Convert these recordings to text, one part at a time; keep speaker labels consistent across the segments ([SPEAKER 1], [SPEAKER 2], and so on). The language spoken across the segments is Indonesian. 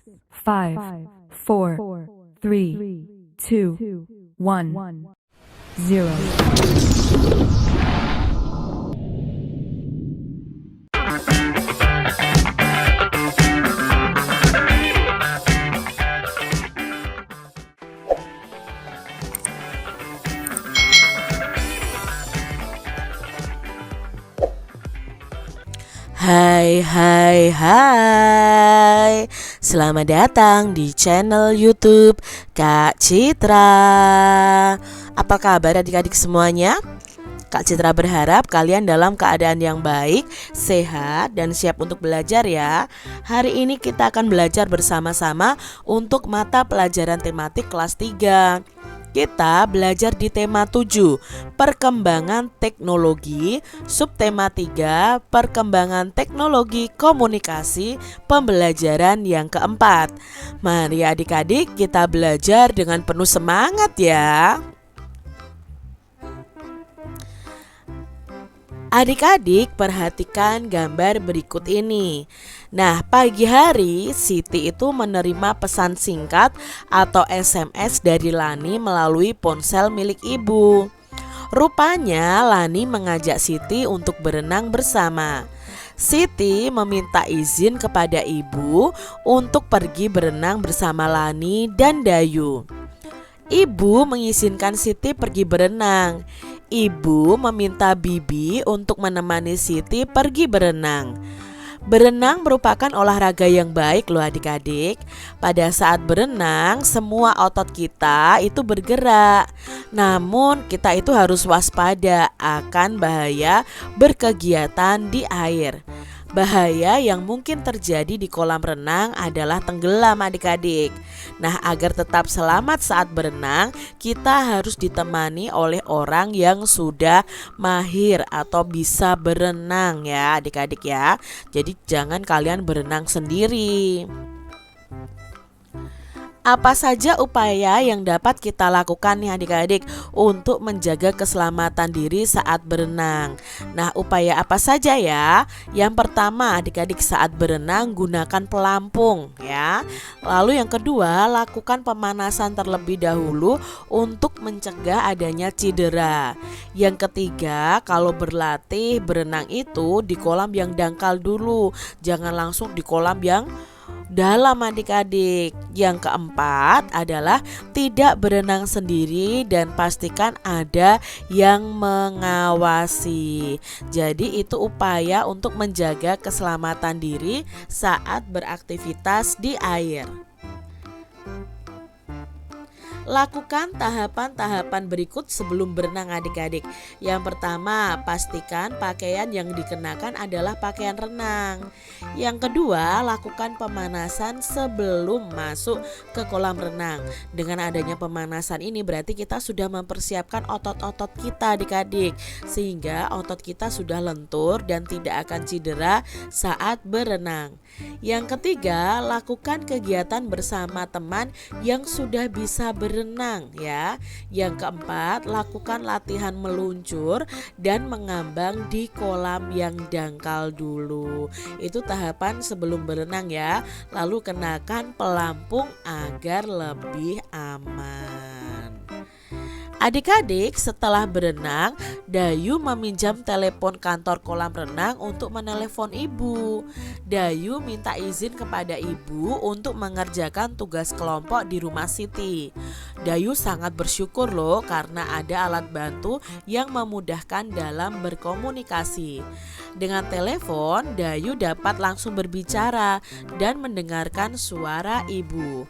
[SPEAKER 1] 5, 4, 3, 2, 1, 0.
[SPEAKER 2] Hai hai hai, selamat datang di channel YouTube Kak Citra. Apa kabar adik-adik semuanya? Kak Citra berharap kalian dalam keadaan yang baik, sehat, dan siap untuk belajar ya. Hari ini kita akan belajar bersama-sama untuk mata pelajaran tematik kelas 3. Kita belajar di tema 7, perkembangan teknologi, subtema 3, perkembangan teknologi komunikasi, pembelajaran yang keempat. Mari adik-adik kita belajar dengan penuh semangat ya. Adik-adik perhatikan gambar berikut ini. Nah, pagi hari Siti itu menerima pesan singkat atau SMS dari Lani melalui ponsel milik ibu. Rupanya Lani mengajak Siti untuk berenang bersama. Siti meminta izin kepada ibu untuk pergi berenang bersama Lani dan Dayu. Ibu mengizinkan Siti pergi berenang. Ibu meminta Bibi untuk menemani Siti pergi berenang. Berenang merupakan olahraga yang baik loh adik-adik. Pada saat berenang semua otot kita itu bergerak. Namun kita itu harus waspada akan bahaya berkegiatan di air. Bahaya yang mungkin terjadi di kolam renang adalah tenggelam adik-adik. Nah, agar tetap selamat saat berenang, kita harus ditemani oleh orang yang sudah mahir atau bisa berenang ya adik-adik ya. Jadi jangan kalian berenang sendiri. Apa saja upaya yang dapat kita lakukan nih adik-adik untuk menjaga keselamatan diri saat berenang? Nah, upaya apa saja ya? Yang pertama adik-adik saat berenang gunakan pelampung ya. Lalu yang kedua lakukan pemanasan terlebih dahulu untuk mencegah adanya cedera. Yang ketiga kalau berlatih berenang itu di kolam yang dangkal dulu. Jangan langsung di kolam yang dalam adik-adik. Yang keempat adalah tidak berenang sendiri dan pastikan ada yang mengawasi. Jadi itu upaya untuk menjaga keselamatan diri saat beraktivitas di air. Lakukan tahapan-tahapan berikut sebelum berenang adik-adik. Yang pertama, pastikan pakaian yang dikenakan adalah pakaian renang. Yang kedua, lakukan pemanasan sebelum masuk ke kolam renang. Dengan adanya pemanasan ini berarti kita sudah mempersiapkan otot-otot kita adik-adik, sehingga otot kita sudah lentur dan tidak akan cedera saat berenang. Yang ketiga, lakukan kegiatan bersama teman yang sudah bisa berenang ya. Yang keempat, lakukan latihan meluncur dan mengambang di kolam yang dangkal dulu. Itu tahapan sebelum berenang ya. Lalu kenakan pelampung agar lebih aman. Adik-adik setelah berenang, Dayu meminjam telepon kantor kolam renang untuk menelepon ibu. Dayu minta izin kepada ibu untuk mengerjakan tugas kelompok di rumah Siti. Dayu sangat bersyukur loh karena ada alat bantu yang memudahkan dalam berkomunikasi. Dengan telepon, Dayu dapat langsung berbicara dan mendengarkan suara ibu.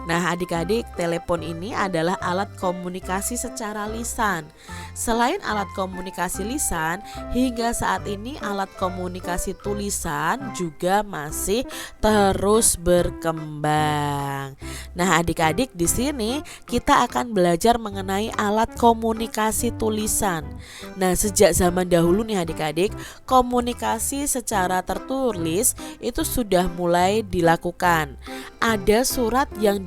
[SPEAKER 2] Nah adik-adik, telepon ini adalah alat komunikasi secara lisan. Selain alat komunikasi lisan, hingga saat ini alat komunikasi tulisan juga masih terus berkembang. Nah adik-adik, di sini kita akan belajar mengenai alat komunikasi tulisan. Nah sejak zaman dahulu nih adik-adik, komunikasi secara tertulis itu sudah mulai dilakukan. Ada surat yang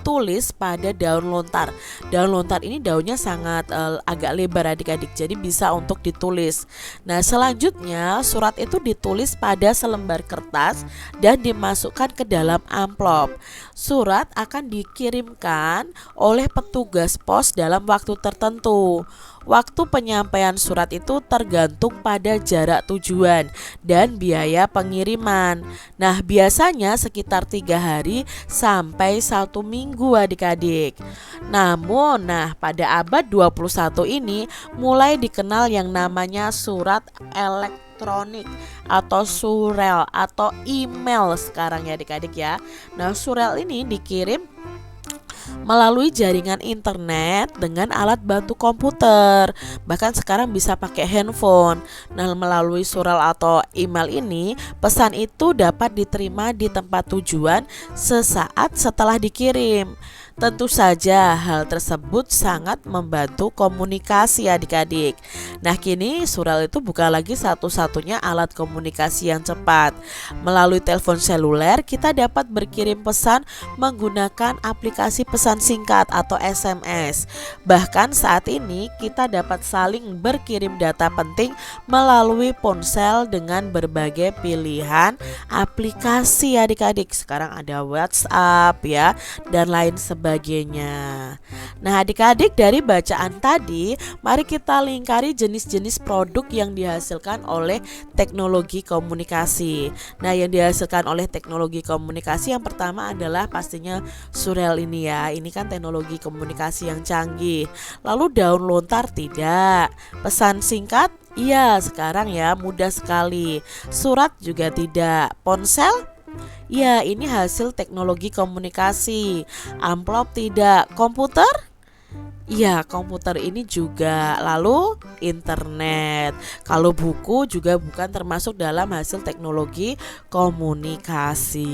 [SPEAKER 2] ditulis pada daun lontar. Daun lontar ini daunnya sangat agak lebar adik-adik, jadi bisa untuk ditulis. Nah, selanjutnya surat itu ditulis pada selembar kertas dan dimasukkan ke dalam amplop. Surat akan dikirimkan oleh petugas pos dalam waktu tertentu. Waktu penyampaian surat itu tergantung pada jarak tujuan dan biaya pengiriman. Nah, biasanya sekitar 3 hari sampai 1 minggu adik-adik. Namun, pada abad 21 ini mulai dikenal yang namanya surat elektronik atau surel atau email sekarang ya adik-adik ya. Nah, surel ini dikirim melalui jaringan internet dengan alat bantu komputer. Bahkan sekarang bisa pakai handphone. Nah, melalui surel atau email ini, pesan itu dapat diterima di tempat tujuan sesaat setelah dikirim. Tentu saja hal tersebut sangat membantu komunikasi adik-adik. Nah, kini surel itu bukan lagi satu-satunya alat komunikasi yang cepat. Melalui telepon seluler kita dapat berkirim pesan menggunakan aplikasi pesan singkat atau SMS. Bahkan saat ini kita dapat saling berkirim data penting melalui ponsel dengan berbagai pilihan aplikasi adik-adik. Sekarang ada WhatsApp ya dan lain sebagainya. Nah, adik-adik, dari bacaan tadi, mari kita lingkari jenis-jenis produk yang dihasilkan oleh teknologi komunikasi. Nah, yang dihasilkan oleh teknologi komunikasi yang pertama adalah pastinya surel ini ya. Ini kan teknologi komunikasi yang canggih. Lalu daun lontar tidak. Pesan singkat? Iya, sekarang ya mudah sekali. Surat juga tidak. Ponsel? Ya, ini hasil teknologi komunikasi. Amplop tidak. Komputer? Ya, komputer ini juga. Lalu internet. Kalau buku juga bukan termasuk dalam hasil teknologi komunikasi.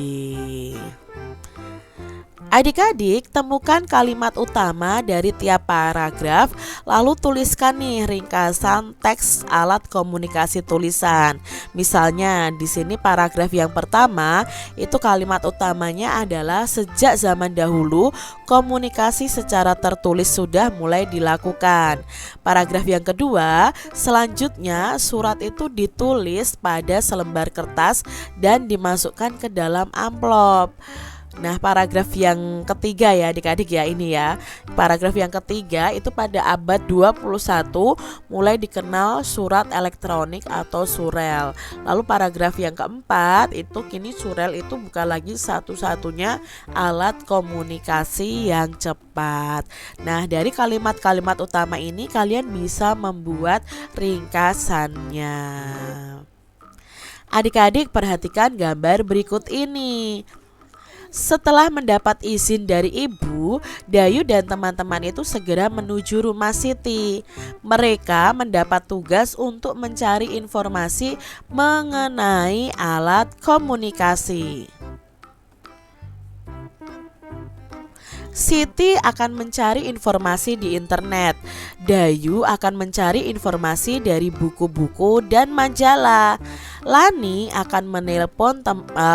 [SPEAKER 2] Adik-adik, temukan kalimat utama dari tiap paragraf, lalu tuliskan nih ringkasan teks alat komunikasi tulisan. Misalnya di sini paragraf yang pertama itu kalimat utamanya adalah sejak zaman dahulu komunikasi secara tertulis sudah mulai dilakukan. Paragraf yang kedua, selanjutnya surat itu ditulis pada selembar kertas dan dimasukkan ke dalam amplop. Nah, paragraf yang ketiga ya adik-adik ya ini ya. Paragraf yang ketiga itu pada abad 21 mulai dikenal surat elektronik atau surel. Lalu paragraf yang keempat itu kini surel itu bukan lagi satu-satunya alat komunikasi yang cepat. Nah, dari kalimat-kalimat utama ini kalian bisa membuat ringkasannya. Adik-adik, perhatikan gambar berikut ini. Setelah mendapat izin dari ibu, Dayu dan teman-teman itu segera menuju rumah Siti. Mereka mendapat tugas untuk mencari informasi mengenai alat komunikasi. Siti akan mencari informasi di internet. Dayu akan mencari informasi dari buku-buku dan majalah. Lani akan menelpon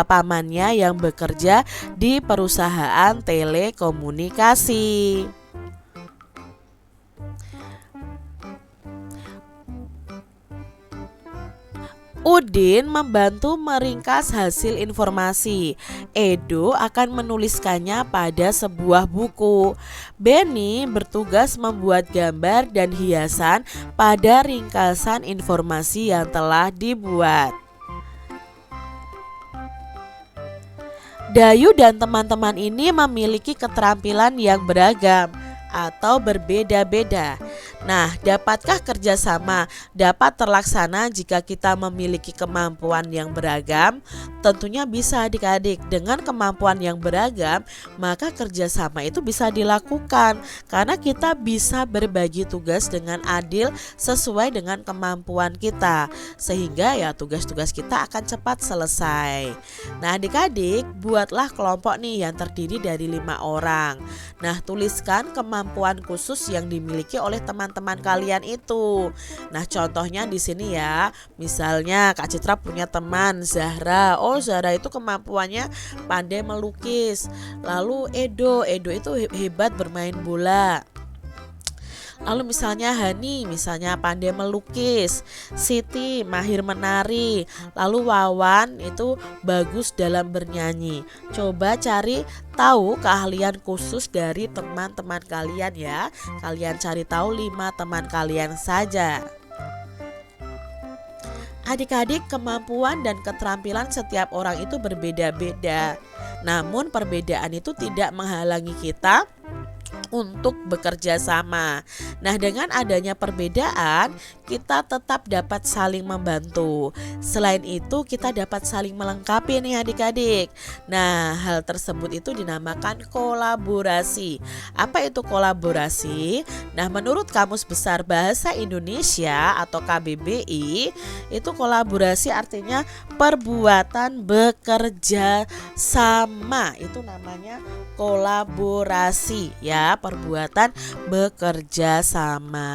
[SPEAKER 2] pamannya yang bekerja di perusahaan telekomunikasi. Udin membantu meringkas hasil informasi. Edo akan menuliskannya pada sebuah buku. Benny bertugas membuat gambar dan hiasan pada ringkasan informasi yang telah dibuat. Dayu dan teman-teman ini memiliki keterampilan yang beragam atau berbeda-beda. Nah, dapatkah kerjasama dapat terlaksana jika kita memiliki kemampuan yang beragam? Tentunya bisa adik-adik. Dengan kemampuan yang beragam, maka kerjasama itu bisa dilakukan karena kita bisa berbagi tugas dengan adil sesuai dengan kemampuan kita, sehingga ya tugas-tugas kita akan cepat selesai. Nah, adik-adik, buatlah kelompok nih yang terdiri dari 5 orang. Nah, tuliskan kemampuan kemampuan khusus yang dimiliki oleh teman-teman kalian itu. Nah, contohnya di sini ya. Misalnya Kak Citra punya teman Zahra. Oh, Zahra itu kemampuannya pandai melukis. Lalu Edo itu hebat bermain bola. Lalu misalnya Hani misalnya pandai melukis, Siti mahir menari, lalu Wawan itu bagus dalam bernyanyi. Coba cari tahu keahlian khusus dari teman-teman kalian ya. Kalian cari tahu 5 teman kalian saja. Adik-adik, kemampuan dan keterampilan setiap orang itu berbeda-beda. Namun perbedaan itu tidak menghalangi kita untuk bekerja sama. Nah, dengan adanya perbedaan, kita tetap dapat saling membantu. Selain itu, kita dapat saling melengkapi nih adik-adik. Nah, hal tersebut itu dinamakan kolaborasi. Apa itu kolaborasi? Nah, menurut Kamus Besar Bahasa Indonesia atau KBBI, itu kolaborasi artinya perbuatan bekerja sama. Itu namanya kolaborasi ya, perbuatan bekerja sama.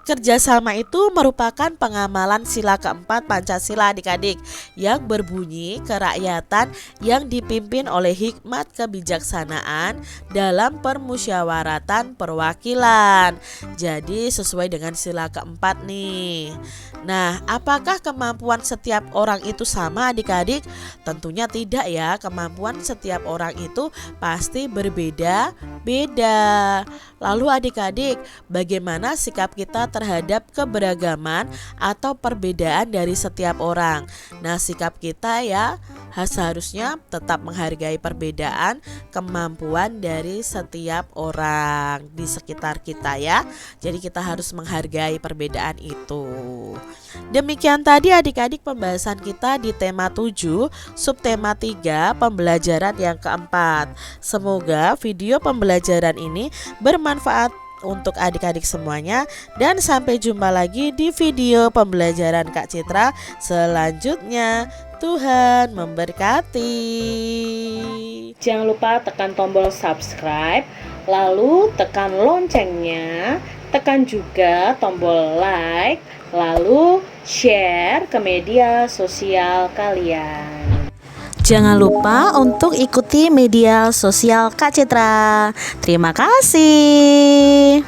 [SPEAKER 2] Kerjasama itu merupakan pengamalan sila keempat Pancasila adik-adik yang berbunyi kerakyatan yang dipimpin oleh hikmat kebijaksanaan dalam permusyawaratan perwakilan. Jadi sesuai dengan sila keempat nih. Nah, apakah kemampuan setiap orang itu sama adik-adik? Tentunya tidak ya, kemampuan setiap orang itu pasti berbeda-beda. Lalu adik-adik, bagaimana sikap kita terhadap keberagaman atau perbedaan dari setiap orang? Nah, sikap kita ya seharusnya tetap menghargai perbedaan kemampuan dari setiap orang di sekitar kita ya. Jadi kita harus menghargai perbedaan itu. Demikian tadi adik-adik pembahasan kita di tema 7, subtema 3, pembelajaran yang keempat. Semoga video pembelajaran ini bermanfaat untuk adik-adik semuanya, dan sampai jumpa lagi di video pembelajaran Kak Citra selanjutnya. Tuhan memberkati.
[SPEAKER 3] Jangan lupa tekan tombol subscribe, lalu tekan loncengnya, tekan juga tombol like, lalu share ke media sosial kalian.
[SPEAKER 4] Jangan lupa untuk ikuti media sosial Kak Citra. Terima kasih.